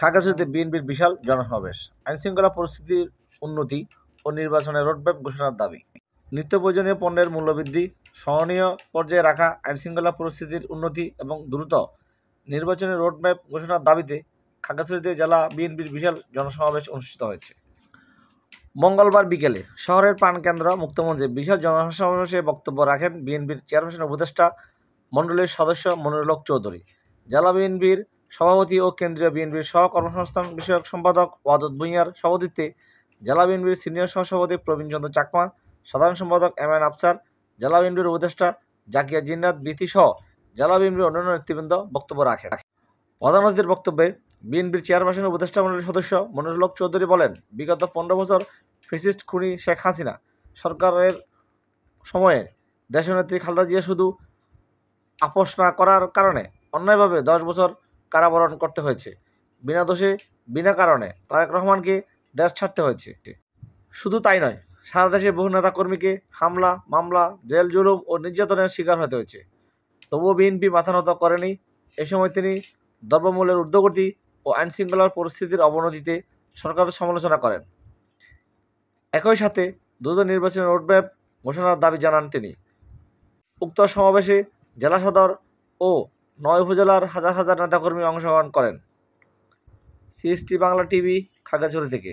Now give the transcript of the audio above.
খাগড়াছড়িতে বিএনপির বিশাল জনসমাবেশ, আইনশৃঙ্খলা পরিস্থিতির উন্নতি ও নির্বাচনের রোডম্যাপ ঘোষণার দাবি। নিত্য প্রয়োজনীয় পণ্যের মূল্যবৃদ্ধি সহনীয় পর্যায়ে রাখা, আইনশৃঙ্খলা পরিস্থিতির উন্নতি এবং দ্রুত নির্বাচনের রোডম্যাপ ঘোষণার দাবিতে খাগড়াছড়িতে জেলা বিএনপির বিশাল জনসমাবেশ অনুষ্ঠিত হয়েছে। মঙ্গলবার বিকেলে শহরের প্রাণকেন্দ্র মুক্তমঞ্চে বিশাল জনসমাবেশে বক্তব্য রাখেন বিএনপির চেয়ারপারসন উপদেষ্টা মণ্ডলীর সদস্য মনিরুল হক চৌধুরী, জেলা বিএনপির সভাপতি ও কেন্দ্রীয় বিএনপির সহ কর্মসংস্থান বিষয়ক সম্পাদক ওয়াদুদ ভূঁইয়ার সভাপতিত্বে জেলা বিএনপির সিনিয়র সহসভাপতি প্রবীণ চন্দ্র চাকমা, সাধারণ সম্পাদক এম এন আফসার, জেলা বিএনপির উপদেষ্টা জাকিয়া জিন্নাত বিথি সহ জেলা বিএনপির অন্যান্য নেতৃবৃন্দ বক্তব্য রাখেন। প্রধান অতিথির বক্তব্যে বিএনপির চেয়ারপারসন উপদেষ্টা মণ্ডলীর সদস্য মনিরুল হক চৌধুরী বলেন, বিগত 15 বছর ফ্যাসিস্ট খুনি শেখ হাসিনা সরকারের সময়ে দেশনেত্রী খালেদা জিয়া শুধু আপোষ না করার কারণে অন্যায়ভাবে 10 বছর কারাবরণ করতে হয়েছে। বিনা দোষে বিনা কারণে তারেক রহমানকে দেশ ছাড়তে হয়েছে। শুধু তাই নয়, সারা দেশে বহু নেতাকর্মীকে হামলা, মামলা, জেল জুলুম ও নির্যাতনের শিকার হতে হয়েছে। তবুও বিএনপি মাথা নত করেনি। এ সময় তিনি দ্রব্যমূল্যের ঊর্ধ্বগতি ও আইনশৃঙ্খলার পরিস্থিতির অবনতিতে সরকারের সমালোচনা করেন। একই সাথে দ্রুত নির্বাচনের রোডম্যাপ ঘোষণার দাবি জানান তিনি। উক্ত সমাবেশে জেলা সদর ও 9 উপজেলার হাজার হাজার নেতাকর্মী অংশগ্রহণ করেন। সিএসটি বাংলা টিভি, খাগড়াছড়ি থেকে।